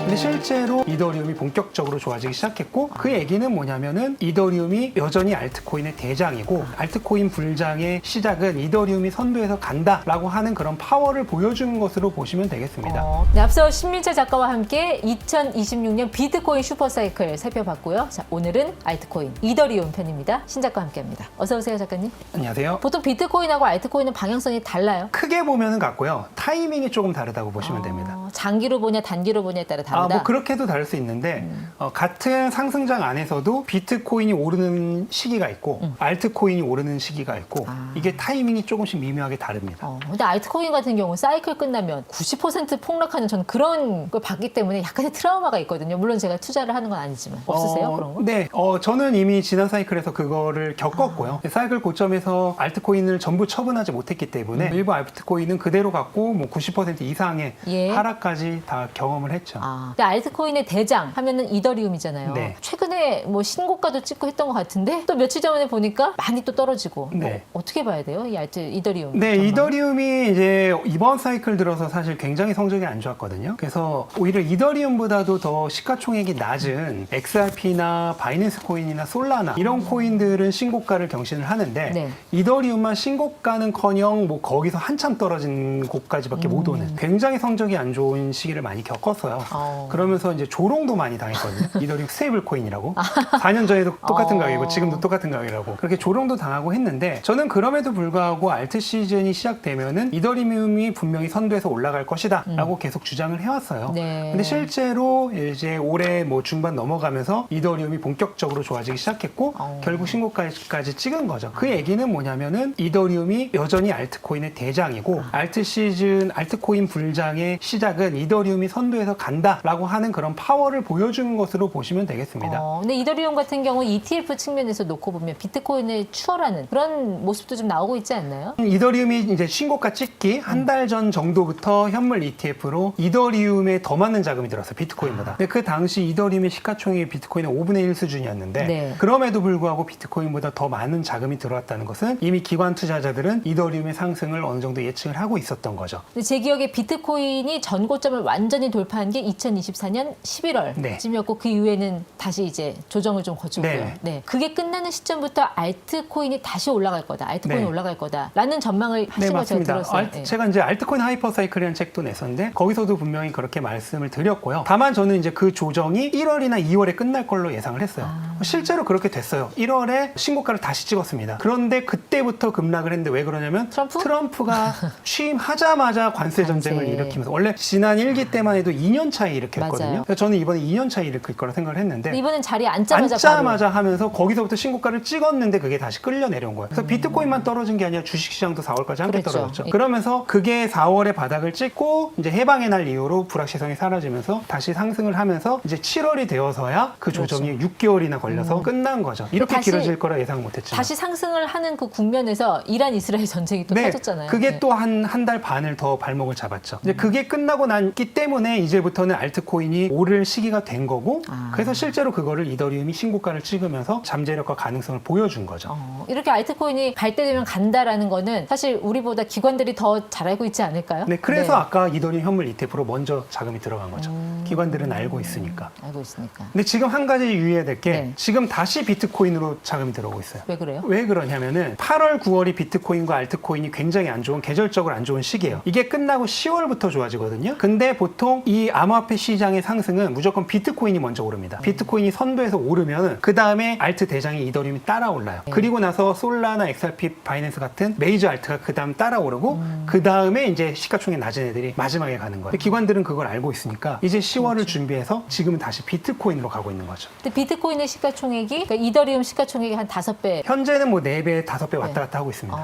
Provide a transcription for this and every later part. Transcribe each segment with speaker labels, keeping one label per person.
Speaker 1: 근데 실제로 이더리움이 본격적으로 좋아지기 시작했고 그 얘기는 뭐냐면은 이더리움이 여전히 알트코인의 대장이고 알트코인 불장의 시작은 이더리움이 선두에서 간다라고 하는 그런 파워를 보여주는 것으로 보시면 되겠습니다.
Speaker 2: 네, 앞서 신민철 작가와 함께 2026년 비트코인 슈퍼사이클 살펴봤고요. 자, 오늘은 알트코인 이더리움 편입니다. 신 작가와 함께합니다. 어서 오세요, 작가님.
Speaker 1: 안녕하세요.
Speaker 2: 보통 비트코인하고 알트코인은 방향성이 달라요?
Speaker 1: 크게 보면은 같고요. 타이밍이 조금 다르다고 보시면 됩니다.
Speaker 2: 장기로 보냐 단기로 보냐에 따라 다르다?
Speaker 1: 뭐 그렇게도 다를 수 있는데 같은 상승장 안에서도 비트코인이 오르는 시기가 있고 알트코인이 오르는 시기가 있고 이게 타이밍이 조금씩 미묘하게 다릅니다.
Speaker 2: 근데 알트코인 같은 경우 사이클 끝나면 90% 폭락하는 저는 그런 걸 봤기 때문에 약간의 트라우마가 있거든요. 물론 제가 투자를 하는 건 아니지만. 없으세요? 그런 거?
Speaker 1: 네, 저는 이미 지난 사이클에서 그거를 겪었고요. 사이클 고점에서 알트코인을 전부 처분하지 못했기 때문에 일부 알트코인은 그대로 갔고 뭐 90% 이상의 하락까지 다 경험을 했죠.
Speaker 2: 근데 알트코인의 대장 하면은 이더리움이잖아요.
Speaker 1: 네.
Speaker 2: 최근에 뭐 신고가도 찍고 했던 것 같은데 또 며칠 전에 보니까 많이 또 떨어지고
Speaker 1: 네.
Speaker 2: 어떻게 봐야 돼요? 이 이더리움.
Speaker 1: 네,
Speaker 2: 전망.
Speaker 1: 이더리움이 이제 이번 사이클 들어서 사실 굉장히 성적이 안 좋았거든요. 그래서 오히려 이더리움보다도 더 시가총액이 낮은 XRP나 바이낸스 코인이나 솔라나 이런 코인들은 신고가를 경신을 하는데
Speaker 2: 네.
Speaker 1: 이더리움만 신고가는커녕 뭐 거기서 한참 떨어진 곳까지밖에 못 오는 굉장히 성적이 안 좋은 시기를 많이 겪었어요. 그러면서 이제 조롱도 많이 당했거든요. 이더리움 스테이블 코인이라고. 4년 전에도 똑같은 가격이고 지금도 똑같은 가격이라고. 그렇게 조롱도 당하고 했는데 저는 그럼에도 불구하고 알트 시즌이 시작되면은 이더리움이 분명히 선두에서 올라갈 것이다 라고 계속 주장을 해왔어요.
Speaker 2: 네.
Speaker 1: 근데 실제로 이제 올해 뭐 중반 넘어가면서 이더리움이 본격적으로 좋아지기 시작했고 결국 신고가까지 찍은 거죠. 그 얘기는 뭐냐면은 이더리움이 여전히 알트코인의 대장이고 알트 시즌, 알트코인 불장의 시작은 이더리움이 선두에서 간다라고 하는 그런 파워를 보여주는 것으로 보시면 되겠습니다.
Speaker 2: 근데 이더리움 같은 경우 ETF 측면에서 놓고 보면 비트코인을 추월하는 그런 모습도 좀 나오고 있지 않나요?
Speaker 1: 이더리움이 이제 신고가 찍기 한 달 전 정도부터 현물 ETF로 이더리움에 더 많은 자금이 들었어요. 비트코인보다. 근데 그 당시 이더리움의 시가총액이 비트코인의 5분의 1 수준이었는데
Speaker 2: 네.
Speaker 1: 그럼에도 불구하고 비트코인보다 더 많은 자금이 들어왔다는 것은 이미 기관 투자자들은 이더리움의 상승을 어느 정도 예측을 하고 있었던 거죠.
Speaker 2: 근데 제 기억에 비트코인이 전고점을 완전히 돌파한 게 2024년 11월쯤이었고 그 이후에는 다시 이제 조정을 좀 거쳤고요.
Speaker 1: 네.
Speaker 2: 그게 끝나는 시점부터 알트코인이 다시 올라갈 거다. 알트코인이 올라갈 거다라는 전망을 하신 걸 제가
Speaker 1: 맞습니다.
Speaker 2: 들었어요.
Speaker 1: 제가 이제 알트코인 하이퍼사이클이라는 책도 냈었는데 거기서도 분명히 그렇게 말씀을 드렸고요. 다만 저는 이제 그 조정이 1월이나 2월에 끝날 걸로 예상을 했어요. 실제로 그렇게 됐어요. 1월에 신고가를 다시 찍었습니다. 그런데 그때부터 급락을 했는데 왜 그러냐면 트럼프가 취임하자마자 관세 전쟁을 일으키면서 원래 지난 1기 때만 해도 2년 차에 일으켰거든요. 그래서 저는 이번에 2년 차에 일으킬 거라 생각을 했는데
Speaker 2: 이번엔 자리에 앉자마자
Speaker 1: 하면서 거기서부터 신고가를 찍었는데 그게 다시 끌려 내려온 거예요. 그래서 비트코인만 떨어진 게 아니라 주식시장도 4월까지 함께 떨어졌죠. 그러면서 그게 4월에 바닥을 찍고 이제 해방의 날 이후로 불확실성이 사라지면서 다시 상승을 하면서 이제 7월이 되어서야 그 조정이 6개월이나 걸려서 끝난 거죠. 이렇게 길어질 거라 예상 못했지만
Speaker 2: 다시 상승을 하는 그 국면에서 이란 이스라엘 전쟁이 또 터졌잖아요.
Speaker 1: 그게 또 한 달 반을 더 발목을 잡았죠. 이제 그게 끝나고 났기 때문에 이제부터는 알트코인이 오를 시기가 된 거고 그래서 실제로 그거를 이더리움이 신고가를 찍으면서 잠재력과 가능성을 보여준 거죠.
Speaker 2: 이렇게 알트코인이 갈 때 되면 간다라는 거는 사실 우리보다 기관들이 더 잘 알고 있지 않을까요?
Speaker 1: 네, 그래서 아까 이더리움 현물 ETF로 먼저 자금이 들어간 거죠. 기관들은 알고 있으니까.
Speaker 2: 알고 있으니까.
Speaker 1: 근데 지금 한 가지 유의해야 될 게 지금 다시 비트코인으로 자금이 들어오고 있어요.
Speaker 2: 왜 그래요?
Speaker 1: 왜 그러냐면은 8월, 9월이 비트코인과 알트코인이 굉장히 안 좋은 계절적으로 안 좋은 시기예요. 이게 끝나고 10월부터 좋아지거든요. 근데 보통 이 암호화폐 시장의 상승은 무조건 비트코인이 먼저 오릅니다. 비트코인이 선두에서 오르면 그 다음에 알트 대장이 이더리움이 따라 올라요. 그리고 나서 솔라나 XRP, 바이낸스 같은 메이저 알트가 그 다음 따라 오르고 그 다음에 이제 시가총액 낮은 애들이 마지막에 가는 거예요. 기관들은 그걸 알고 있으니까 이제 10월을 준비해서 지금은 다시 비트코인으로 가고 있는 거죠.
Speaker 2: 근데 비트코인의 시가총액이 그러니까 이더리움 시가총액이 한 5배.
Speaker 1: 현재는 뭐 4배, 5배 왔다 갔다 하고 있습니다.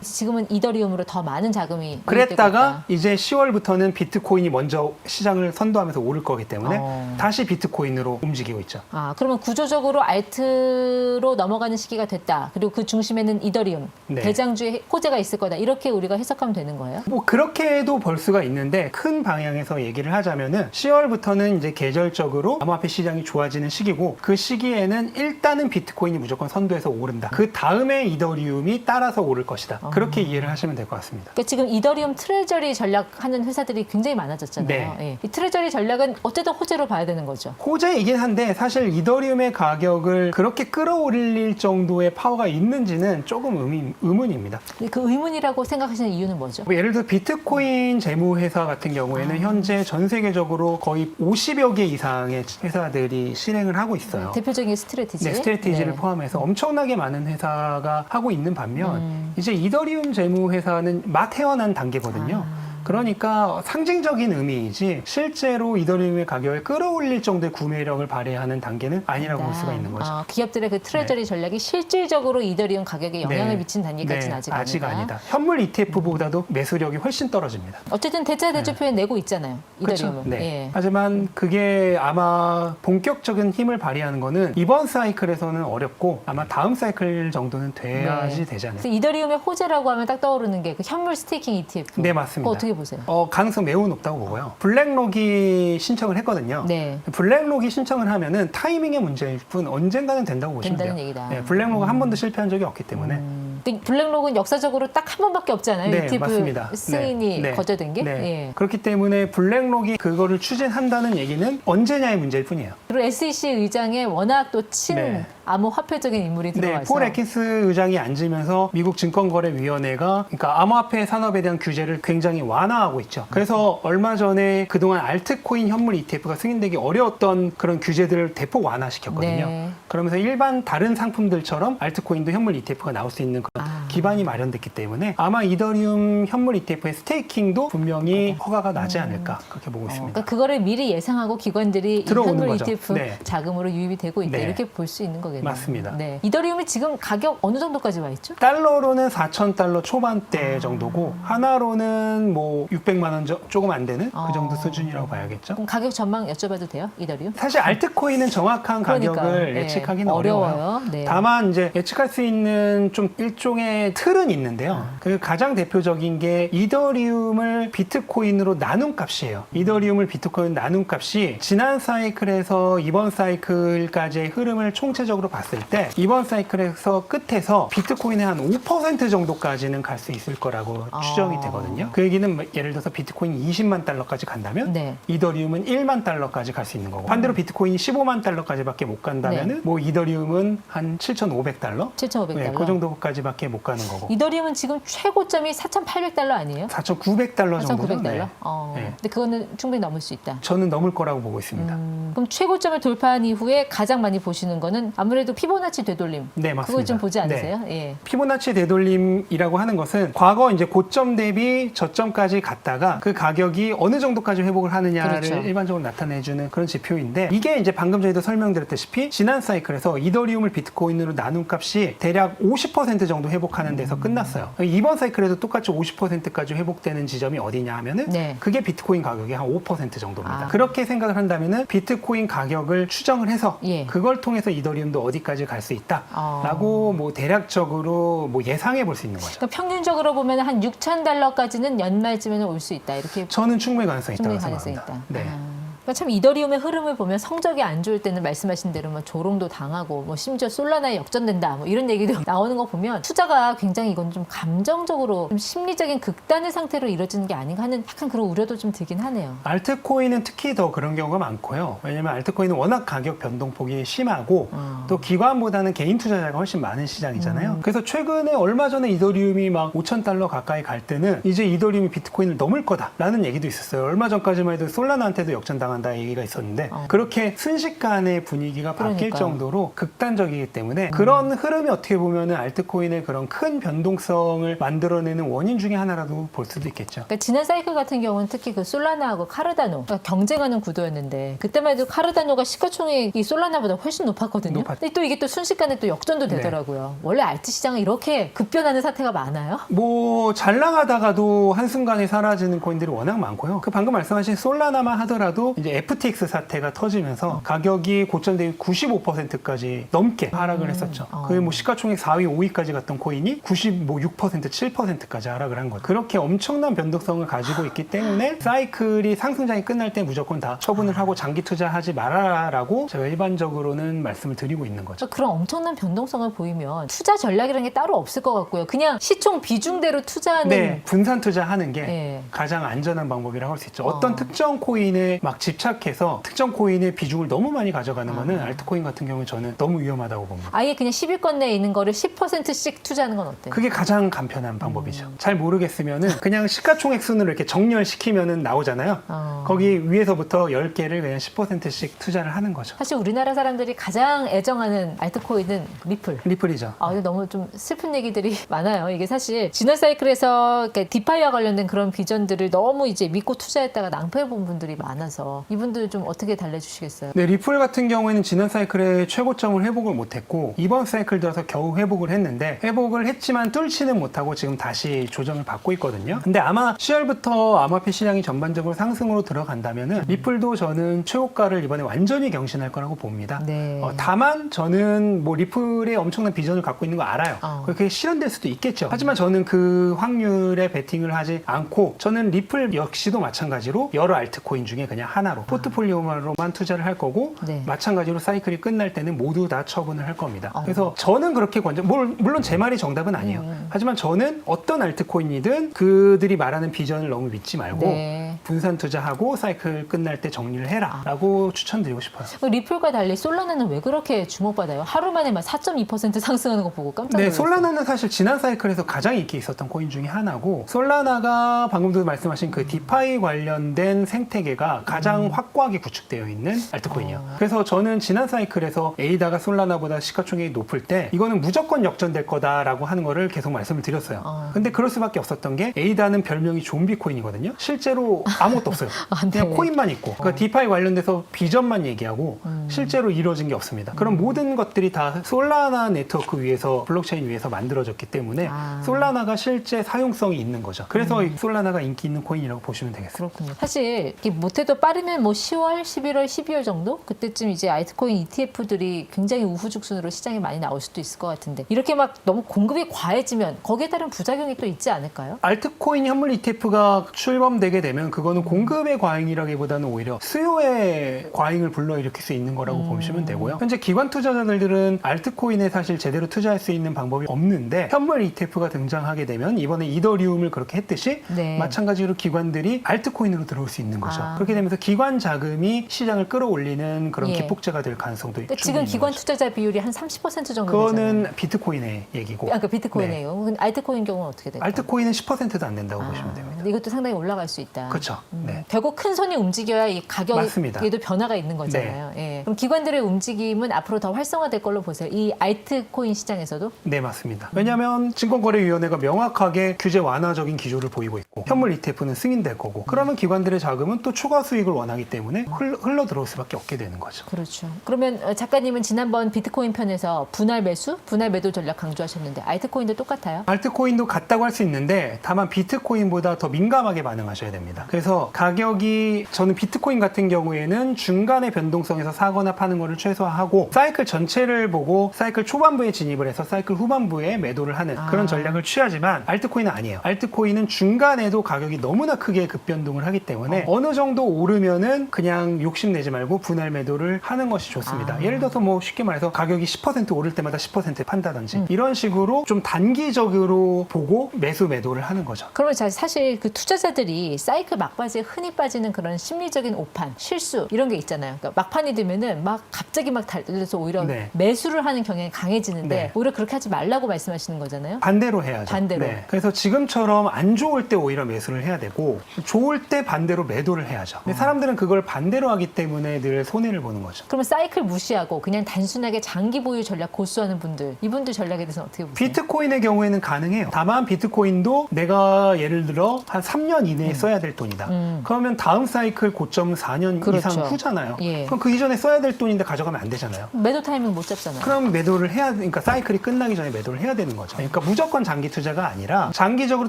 Speaker 2: 지금은 이더리움으로 더 많은 자금이
Speaker 1: 그랬다가 이제 10월부터는 비트코인이 먼저 시장을 선도하면서 오를 거기 때문에 다시 비트코인으로 움직이고 있죠.
Speaker 2: 그러면 구조적으로 알트로 넘어가는 시기가 됐다. 그리고 그 중심에는 이더리움, 대장주의 호재가 있을 거다. 이렇게 우리가 해석하면 되는 거예요?
Speaker 1: 뭐 그렇게도 볼 수가 있는데 큰 방향에서 얘기를 하자면은 10월부터는 이제 계절적으로 암호화폐 시장이 좋아지는 시기고 그 시기에는 경우에는 일단은 비트코인이 무조건 선두에서 오른다. 그 다음에 이더리움이 따라서 오를 것이다. 그렇게 이해를 하시면 될 것 같습니다.
Speaker 2: 그러니까 지금 이더리움 트레저리 전략하는 회사들이 굉장히 많아졌잖아요.
Speaker 1: 네.
Speaker 2: 예. 이 트레저리 전략은 어쨌든 호재로 봐야 되는 거죠.
Speaker 1: 호재이긴 한데 사실 이더리움의 가격을 그렇게 끌어올릴 정도의 파워가 있는지는 조금 의문입니다.
Speaker 2: 근데 그 의문이라고 생각하시는 이유는 뭐죠?
Speaker 1: 예를 들어 비트코인 재무회사 같은 경우에는 현재 전 세계적으로 거의 50여 개 이상의 회사들이 실행을 하고 있어요.
Speaker 2: 대표적인 스트래티지.
Speaker 1: 네, 스트래티지를
Speaker 2: 네.
Speaker 1: 포함해서 엄청나게 많은 회사가 하고 있는 반면 이제 이더리움 재무회사는 막 태어난 단계거든요. 그러니까 상징적인 의미이지 실제로 이더리움의 가격을 끌어올릴 정도의 구매력을 발휘하는 단계는 아니라고 볼 수가 있는 거죠.
Speaker 2: 기업들의 그 트레저리 전략이 실질적으로 이더리움 가격에 영향을
Speaker 1: 네.
Speaker 2: 미친 단계까지는
Speaker 1: 네,
Speaker 2: 아직 아니다.
Speaker 1: 아니다. 현물 ETF보다도 매수력이 훨씬 떨어집니다.
Speaker 2: 어쨌든 대차 대조표에 내고 있잖아요. 이더리움은.
Speaker 1: 그렇죠. 네.
Speaker 2: 예.
Speaker 1: 하지만 그게 아마 본격적인 힘을 발휘하는 거는 이번 사이클에서는 어렵고 아마 다음 사이클 정도는 돼야지 되지 않을까.
Speaker 2: 그래서 이더리움의 호재라고 하면 딱 떠오르는 게 그 현물 스테이킹 ETF.
Speaker 1: 네, 맞습니다.
Speaker 2: 그거 어떻게 보세요?
Speaker 1: 가능성 매우 높다고 보고요. 블랙록이 신청을 했거든요.
Speaker 2: 네.
Speaker 1: 블랙록이 신청을 하면은 타이밍의 문제일 뿐 언젠가는 된다고 보시면 돼요.
Speaker 2: 된다는 얘기다.
Speaker 1: 네, 블랙록은 한 번도 실패한 적이 없기 때문에.
Speaker 2: 근데 블랙록은 역사적으로 딱 한 번밖에 없잖아요.
Speaker 1: 네,
Speaker 2: ETF
Speaker 1: 맞습니다.
Speaker 2: 승인이
Speaker 1: 네,
Speaker 2: 거절된 게.
Speaker 1: 네.
Speaker 2: 예.
Speaker 1: 그렇기 때문에 블랙록이 그거를 추진한다는 얘기는 언제냐의 문제일 뿐이에요.
Speaker 2: 그리고 SEC 의장에 워낙 또 친
Speaker 1: 네.
Speaker 2: 암호화폐적인 인물이
Speaker 1: 네,
Speaker 2: 들어와서
Speaker 1: 폴 애킨스 의장이 앉으면서 미국 증권거래위원회가 그러니까 암호화폐 산업에 대한 규제를 굉장히 완화하고 있죠. 그래서 얼마 전에 그동안 알트코인 현물 ETF가 승인되기 어려웠던 그런 규제들을 대폭 완화시켰거든요.
Speaker 2: 네.
Speaker 1: 그러면서 일반 다른 상품들처럼 알트코인도 현물 ETF가 나올 수 있는 그런 기반이 마련됐기 때문에 아마 이더리움 현물 ETF의 스테이킹도 분명히 허가가 나지 않을까 그렇게 보고 있습니다.
Speaker 2: 그러니까 그거를 미리 예상하고 기관들이 이
Speaker 1: 들어오는
Speaker 2: 현물
Speaker 1: 거죠.
Speaker 2: ETF
Speaker 1: 네.
Speaker 2: 자금으로 유입이 되고 있다
Speaker 1: 네.
Speaker 2: 이렇게 볼 수 있는 거겠네요.
Speaker 1: 맞습니다.
Speaker 2: 네. 이더리움이 지금 가격 어느 정도까지 와 있죠?
Speaker 1: 달러로는 4,000달러 초반대 정도고 하나로는 뭐 600만 원 조금 안 되는 그 정도 수준이라고 봐야겠죠.
Speaker 2: 그럼 가격 전망 여쭤봐도 돼요? 이더리움?
Speaker 1: 사실 알트코인은 정확한 가격을
Speaker 2: 그러니까요. 네.
Speaker 1: 예측하기는
Speaker 2: 어려워요.
Speaker 1: 어려워요.
Speaker 2: 네.
Speaker 1: 다만 이제 예측할 수 있는 좀 일종의 틀은 있는데요. 그 가장 대표적인 게 이더리움을 비트코인으로 나눈 값이에요. 이더리움을 비트코인 나눈 값이 지난 사이클에서 이번 사이클까지의 흐름을 총체적으로 봤을 때 이번 사이클에서 끝에서 비트코인의 한 5% 정도까지는 갈 수 있을 거라고 추정이 되거든요. 그 얘기는 뭐 예를 들어서 비트코인 20만 달러까지 간다면
Speaker 2: 네.
Speaker 1: 이더리움은 1만 달러까지 갈 수 있는 거고 반대로 비트코인이 15만 달러까지밖에 못 간다면은
Speaker 2: 네.
Speaker 1: 뭐 이더리움은 한 7,500달러?
Speaker 2: 7,500달러.
Speaker 1: 네, 그 정도까지밖에 못 가는 거고.
Speaker 2: 이더리움은 지금 최고점이 4,800달러 아니에요?
Speaker 1: 4,900달러 정도죠.
Speaker 2: 4,900달러?
Speaker 1: 네.
Speaker 2: 네. 근데 그거는 충분히 넘을 수 있다.
Speaker 1: 저는 넘을 거라고 보고 있습니다.
Speaker 2: 그럼 최고점을 돌파한 이후에 가장 많이 보시는 거는 아무래도 피보나치 되돌림.
Speaker 1: 네, 맞습니다.
Speaker 2: 그걸 좀 보지 않으세요? 예.
Speaker 1: 피보나치 되돌림이라고 하는 것은 과거 이제 고점 대비 저점까지 갔다가 그 가격이 어느 정도까지 회복을 하느냐를
Speaker 2: 그렇죠.
Speaker 1: 일반적으로 나타내주는 그런 지표인데 이게 이제 방금 저희도 설명드렸다시피 지난 사이클에서 이더리움을 비트코인으로 나눈 값이 대략 50% 정도 회복하는 데서 끝났어요. 이번 사이클에도 똑같이 50%까지 회복되는 지점이 어디냐 하면은
Speaker 2: 네.
Speaker 1: 그게 비트코인 가격의 한 5% 정도입니다.
Speaker 2: 아.
Speaker 1: 그렇게 생각을 한다면은 비트코인 가격을 추정을 해서
Speaker 2: 예.
Speaker 1: 그걸 통해서 이더리움도 어디까지 갈 수 있다라고 뭐 대략적으로 뭐 예상해 볼 수 있는 거죠.
Speaker 2: 그러니까 평균적으로 보면 한 6,000달러까지는 연말쯤에는 올 수 있다. 이렇게
Speaker 1: 저는 충분히 가능성이 있다고
Speaker 2: 충분히 가능성이
Speaker 1: 생각합니다.
Speaker 2: 있다.
Speaker 1: 네.
Speaker 2: 그러니까 참 이더리움의 흐름을 보면 성적이 안 좋을 때는 말씀하신 대로 뭐 조롱도 당하고 뭐 심지어 솔라나에 역전된다 뭐 이런 얘기도 나오는 거 보면 투자가 굉장히 이건 좀 감정적으로 좀 심리적인 극단의 상태로 이루어지는 게 아닌가 하는 약간 그런 우려도 좀 들긴 하네요.
Speaker 1: 알트코인은 특히 더 그런 경우가 많고요. 왜냐면 알트코인은 워낙 가격 변동폭이 심하고 또 기관보다는 개인 투자자가 훨씬 많은 시장이잖아요. 그래서 최근에 얼마 전에 이더리움이 막 5,000달러 가까이 갈 때는 이제 이더리움이 비트코인을 넘을 거다라는 얘기도 있었어요. 얼마 전까지만 해도 솔라나한테도 역전당한다 얘기가 있었는데 그렇게 순식간에 분위기가 바뀔
Speaker 2: 그러니까요.
Speaker 1: 정도로 극단적이기 때문에 그런 흐름이 어떻게 보면은 알트코인의 그런 큰 변동성을 만들어내는 원인 중에 하나라도 볼 수도 있겠죠.
Speaker 2: 그러니까 지난 사이클 같은 경우는 특히 그 솔라나하고 카르다노 그러니까 경쟁하는 구도였는데 그때만 해도 카르다노가 시가총액이 솔라나보다 훨씬 높았거든요.
Speaker 1: 높았죠.
Speaker 2: 근데 또 이게 또 순식간에 또 역전도 되더라고요. 원래 알트 시장은 이렇게 급변하는 사태가 많아요?
Speaker 1: 뭐 잘 나가다가도 한순간에 사라지는 코인들이 워낙 많고요. 그 방금 말씀하신 솔라나만 하더라도 이제 FTX 사태가 터지면서 가격이 고점 대비 95%까지 넘게 하락을 했었죠. 그게 뭐 시가총액 4위, 5위까지 갔던 코인이 96%, 7%까지 하락을 한 거죠. 그렇게 엄청난 변동성을 가지고 있기 때문에 사이클이 상승장이 끝날 때 무조건 다 처분을 하고 장기 투자하지 말아라라고 제가 일반적으로는 말씀을 드리고 있는 거죠.
Speaker 2: 그러니까 그런 엄청난 변동성을 보이면 투자 전략이라는 게 따로 없을 것 같고요. 그냥 시총 비중대로 투자하는
Speaker 1: 네, 분산 투자하는 게
Speaker 2: 네.
Speaker 1: 가장 안전한 방법이라고 할 수 있죠. 어떤 특정 코인에 막 집착해서 특정 코인의 비중을 너무 많이 가져가는 거는 알트코인 같은 경우는 저는 너무 위험하다고 봅니다.
Speaker 2: 아예 그냥 10위권 내에 있는 거를 10%씩 투자하는 건 어때요?
Speaker 1: 그게 가장 간편한 방법이죠. 잘 모르겠으면은 그냥 시가총액 순으로 이렇게 정렬시키면은 나오잖아요. 거기 위에서부터 10개를 그냥 10%씩 투자를 하는 거죠.
Speaker 2: 사실 우리나라 사람들이 가장 애정하는 알트코인은 리플.
Speaker 1: 리플이죠.
Speaker 2: 근데 너무 좀 슬픈 얘기들이 많아요. 이게 사실 진화 사이클에서 이렇게 디파이와 관련된 그런 비전들을 너무 이제 믿고 투자했다가 낭패 본 분들이 많아서 이분들 좀 어떻게 달래주시겠어요?
Speaker 1: 네, 리플 같은 경우에는 지난 사이클의 최고점을 회복을 못했고 이번 사이클 들어서 겨우 회복을 했는데 회복을 했지만 뚫지는 못하고 지금 다시 조정을 받고 있거든요. 근데 아마 10월부터 암호화폐 시장이 전반적으로 상승으로 들어간다면은 리플도 저는 최고가를 이번에 완전히 경신할 거라고 봅니다.
Speaker 2: 네.
Speaker 1: 다만 저는 뭐 리플의 엄청난 비전을 갖고 있는 거 알아요. 그렇게 실현될 수도 있겠죠. 하지만 저는 그 확률에 베팅을 하지 않고 저는 리플 역시도 마찬가지로 여러 알트코인 중에 그냥 하나로 포트폴리오로만 투자를 할 거고
Speaker 2: 네.
Speaker 1: 마찬가지로 사이클이 끝날 때는 모두 다 처분을 할 겁니다. 그래서 저는 그렇게 물론 제 말이 정답은 아니에요. 하지만 저는 어떤 알트코인이든 그들이 말하는 비전을 너무 믿지 말고
Speaker 2: 네.
Speaker 1: 분산 투자하고 사이클 끝날 때 정리를 해라 라고 추천드리고 싶어요.
Speaker 2: 리플과 달리 솔라나는 왜 그렇게 주목받아요? 하루 만에 막 4.2% 상승하는 거 보고 깜짝
Speaker 1: 네,
Speaker 2: 놀랐어요.
Speaker 1: 솔라나는 사실 지난 사이클에서 가장 인기 있었던 코인 중에 하나고 솔라나가 방금도 말씀하신 그 디파이 관련된 생태계가 가장 확고하게 구축되어 있는 알트코인이에요. 그래서 저는 지난 사이클에서 에이다가 솔라나보다 시가총액이 높을 때 이거는 무조건 역전될 거다라고 하는 거를 계속 말씀을 드렸어요. 근데 그럴 수밖에 없었던 게 에이다는 별명이 좀비 코인이거든요. 실제로 아무것도 없어요. 그냥
Speaker 2: 네.
Speaker 1: 코인만 있고 그러니까 디파이 관련돼서 비전만 얘기하고 실제로 이루어진 게 없습니다. 그럼 모든 것들이 다 솔라나 네트워크 위에서 블록체인 위에서 만들어졌기 때문에 솔라나가 실제 사용성이 있는 거죠. 그래서 이 솔라나가 인기 있는 코인이라고 보시면 되겠습니다.
Speaker 2: 그렇군요. 사실 이렇게 못해도 빠르면 뭐 10월, 11월, 12월 정도 그때쯤 이제 알트코인 ETF들이 굉장히 우후죽순으로 시장에 많이 나올 수도 있을 것 같은데 이렇게 막 너무 공급이 과해지면 거기에 따른 부작용이 또 있지 않을까요?
Speaker 1: 알트코인 현물 ETF가 출범되게 되면 그거는 공급의 과잉이라기보다는 오히려 수요의 과잉을 불러일으킬 수 있는 거라고 보시면 되고요. 현재 기관 투자자들은 알트코인에 사실 제대로 투자할 수 있는 방법이 없는데 현물 ETF가 등장하게 되면 이번에 이더리움을 그렇게 했듯이
Speaker 2: 네.
Speaker 1: 마찬가지로 기관들이 알트코인으로 들어올 수 있는 거죠. 그렇게 되면서 기관 자금이 시장을 끌어올리는 그런
Speaker 2: 예.
Speaker 1: 기폭제가 될 가능성도
Speaker 2: 근데
Speaker 1: 충분히
Speaker 2: 지금
Speaker 1: 있는
Speaker 2: 기관
Speaker 1: 거죠.
Speaker 2: 투자자 비율이 한 30% 정도
Speaker 1: 그거는 비트코인의 얘기고
Speaker 2: 그러니까 비트코인이에요.
Speaker 1: 네.
Speaker 2: 근데 알트코인 경우는 어떻게 될까요?
Speaker 1: 알트코인은 10%도 안 된다고 보시면 됩니다.
Speaker 2: 근데 이것도 상당히 올라갈 수 있다.
Speaker 1: 그렇죠. 네.
Speaker 2: 결국 큰 손이 움직여야 이
Speaker 1: 맞습니다.
Speaker 2: 가격에도 변화가 있는 거잖아요. 예. 그럼 기관들의 움직임은 앞으로 더 활성화될 걸로 보세요. 이 알트코인 시장에서도?
Speaker 1: 네, 맞습니다. 왜냐하면 증권거래위원회가 명확하게 규제 완화적인 기조를 보이고 있고 현물 ETF는 승인될 거고 그러면 기관들의 자금은 또 추가 수익을 원하기 때문에 흘러 들어올 수밖에 없게 되는 거죠.
Speaker 2: 그렇죠. 그러면 작가님은 지난번 비트코인 편에서 분할 매수, 분할 매도 전략 강조하셨는데 알트코인도 똑같아요?
Speaker 1: 알트코인도 같다고 할 수 있는데 다만 비트코인보다 더 민감하게 반응하셔야 됩니다. 그래서 가격이 저는 비트코인 같은 경우에는 중간에 변동성에서 사거나 파는 거를 최소화하고 사이클 전체를 보고 사이클 초반부에 진입을 해서 사이클 후반부에 매도를 하는 그런 전략을 취하지만 알트코인은 아니에요. 알트코인은 중간에도 가격이 너무나 크게 급변동을 하기 때문에 어느 정도 오르면은 그냥 욕심내지 말고 분할 매도를 하는 것이 좋습니다. 예를 들어서 뭐 쉽게 말해서 가격이 10% 오를 때마다 10% 판다든지 이런 식으로 좀 단기적으로 보고 매도를 하는 거죠.
Speaker 2: 그러면 사실 그 투자자들이 사이클 막바지에 흔히 빠지는 그런 심리적인 오판, 실수 이런 게 있잖아요. 그러니까 막판이 되면은 막 갑자기 막 달려서 오히려
Speaker 1: 네.
Speaker 2: 매수를 하는 경향이 강해지는데
Speaker 1: 네.
Speaker 2: 오히려 그렇게 하지 말라고 말씀하시는 거잖아요.
Speaker 1: 반대로 해야죠.
Speaker 2: 반대로.
Speaker 1: 네. 그래서 지금처럼 안 좋을 때 오히려 매수를 해야 되고 좋을 때 반대로 매도를 해야죠. 근데 사람들은 그걸 반대로 하기 때문에 늘 손해를 보는 거죠.
Speaker 2: 그러면 사이클 무시하고 그냥 단순하게 장기 보유 전략 고수하는 분들, 이분들 전략에 대해서는 어떻게 보세요?
Speaker 1: 비트코인의 경우에는 가능해요. 다만 비트코인도 내가 예를 들어 한 3년 이내에 써야 될 돈이다. 그러면 다음 사이클 고점은 4년
Speaker 2: 그렇죠.
Speaker 1: 이상 후잖아요.
Speaker 2: 예.
Speaker 1: 그럼 그 이전에 써야 될 돈인데 가져가면 안 되잖아요.
Speaker 2: 매도 타이밍 못 잡잖아요.
Speaker 1: 그럼 매도를 해야, 그러니까 사이클이 끝나기 전에 매도를 해야 되는 거죠. 그러니까 무조건 장기 투자가 아니라 장기적으로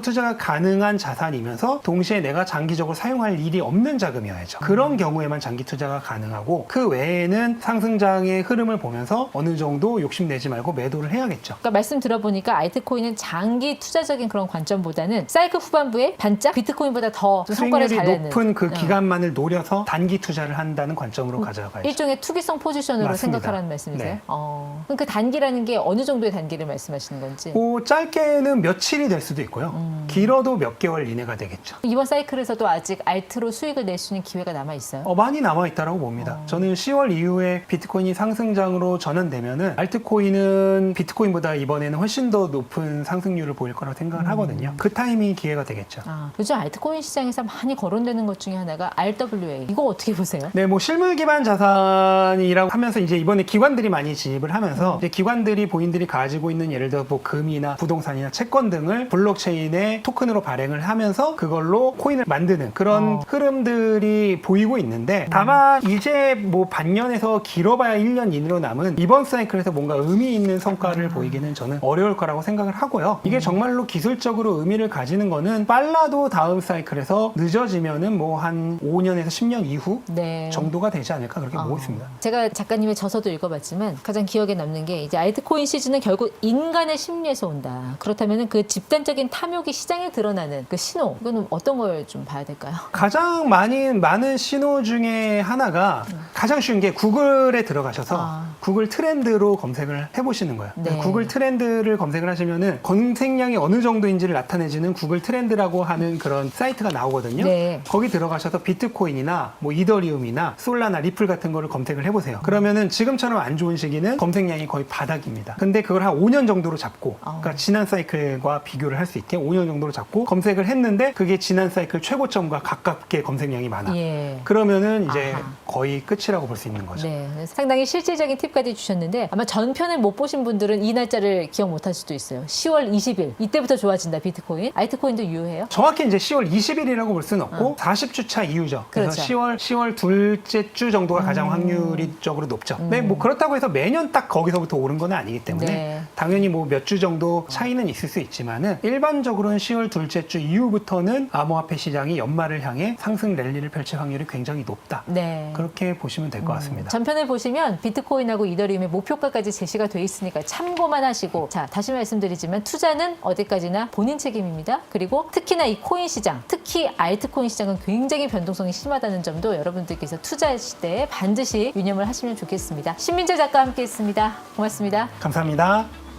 Speaker 1: 투자가 가능한 자산이면서 동시에 내가 장기적으로 사용할 일이 없는 자금이어야죠. 그런 경우에만 장기 투자가 가능하고 그 외에는 상승장의 흐름을 보면서 어느 정도 욕심내지 말고 매도를 해야겠죠.
Speaker 2: 그러니까 말씀 들어보니까 알트코인은 장기 투자적인 그런 관점보다는 사이클 후반부에 반짝 비트코인보다 더 성과를 잘
Speaker 1: 수익률이
Speaker 2: 내는
Speaker 1: 높은 그 기간만을 노려서 단기 투자를 한다는 관점으로 가져가야죠.
Speaker 2: 일종의 일종의 투기성 포지션으로
Speaker 1: 맞습니다.
Speaker 2: 생각하라는 말씀이세요?
Speaker 1: 네.
Speaker 2: 그럼 그 단기라는 게 어느 정도의 단기를 말씀하시는 건지?
Speaker 1: 뭐 짧게는 며칠이 될 수도 있고요. 길어도 몇 개월 이내가 되겠죠.
Speaker 2: 이번 사이클에서도 아직 알트로 수익을 낼 수 있는 기회가 남아 있어요.
Speaker 1: 많이 남아있다고 봅니다. 저는 10월 이후에 비트코인이 상승장으로 전환되면은 알트코인은 비트코인보다 이번에는 훨씬 더 높은 상승률을 보일 거라고 생각을 하거든요. 그 타이밍이 기회가 되겠죠.
Speaker 2: 요즘 알트코인 시장에서 많이 거론되는 것 중에 하나가 RWA. 이거 어떻게 보세요?
Speaker 1: 네, 뭐 실물 기반 자산이라고 하면서 이제 이번에 기관들이 많이 진입을 하면서 이제 기관들이 본인들이 가지고 있는 예를 들어 뭐 금이나 부동산이나 채권 등을 블록체인에 토큰으로 발행을 하면서 그걸로 코인을 만드는 그런 흐름들이 보이고 있는데 다만 이제 뭐 반년에서 길어봐야 1년 이내로 남은 이번 사이클에서 뭔가 의미 있는 성과를 보이기는 저는 어려울 거라고 생각을 하고요. 이게 정말로 기술적으로 의미를 가지는 거는 빨라도 다음 사이클에서 늦어지면은 뭐 한 5년에서 10년 이후
Speaker 2: 네.
Speaker 1: 정도가 되지 않을까 그렇게 보고 있습니다.
Speaker 2: 제가 작가님의 저서도 읽어봤지만 가장 기억에 남는 게 이제 알트코인 시즌은 결국 인간의 심리에서 온다. 그렇다면 그 집단적인 탐욕이 시장에 드러나는 그 신호, 이거는 어떤 걸 좀 봐야 될까요?
Speaker 1: 가장 많은 신호 중에 하나가 가장 쉬운 게 구글에 들어가셔서 구글 트렌드로 검색을 해보시는 거예요.
Speaker 2: 네.
Speaker 1: 구글 트렌드를 검색을 하시면은 검색량이 어느 정도인지를 나타내주는 구글 트렌드라고 하는 그런 사이트가 나오거든요.
Speaker 2: 네.
Speaker 1: 거기 들어가셔서 비트코인이나 뭐 이더리움이나 솔라나 리플 같은 거를 검색을 해보세요. 그러면은 지금처럼 안 좋은 시기는 검색량이 거의 바닥입니다. 근데 그걸 한 5년 정도로 잡고, 그러니까 지난 사이클과 비교를 할 수 있게 5년 정도로 잡고 검색을 했는데 그게 지난 사이클 최고점과 가깝게 검색량이 많아.
Speaker 2: 예.
Speaker 1: 그러면은 이제
Speaker 2: 아하.
Speaker 1: 거의 끝이라고 볼 수 있는 거죠.
Speaker 2: 네, 상당히 실질적인 팁까지 주셨는데 아마 전편을 못 보신 분들은 이 날짜를 기억 못 할 수도 있어요. 10월 20일 이때부터 좋아진다 비트코인. 알트코인도 유효해요?
Speaker 1: 정확히 이제 10월 20일이라고 볼 수는 없고 40주차 이후죠. 그래서
Speaker 2: 그렇죠.
Speaker 1: 10월 둘째 주 정도가 가장 확률적으로 높죠. 네, 뭐 그렇다고 해서 매년 딱 거기서부터 오른 건 아니기 때문에
Speaker 2: 네.
Speaker 1: 당연히 뭐 몇 주 정도 차이는 있을 수 있지만은 일반적으로는 10월 둘째 주 이후부터는 암호화폐 시장이 연말을 향해 상승 랠리를 펼칠 확률이 굉장히 높다.
Speaker 2: 네.
Speaker 1: 그렇게 보시면 될 것 같습니다.
Speaker 2: 전편을 보시면 비트코인하고 이더리움의 목표가까지 제시가 돼 있으니까 참고만 하시고, 자 다시 말씀드리지만 투자는 어디까지나 본인 책임입니다. 그리고 특히나 이 코인 시장, 특히 알트코인 시장은 굉장히 변동성이 심하다는 점도 여러분들께서 투자하실 때 반드시 유념을 하시면 좋겠습니다. 신민재 작가와 함께했습니다. 고맙습니다.
Speaker 1: 감사합니다.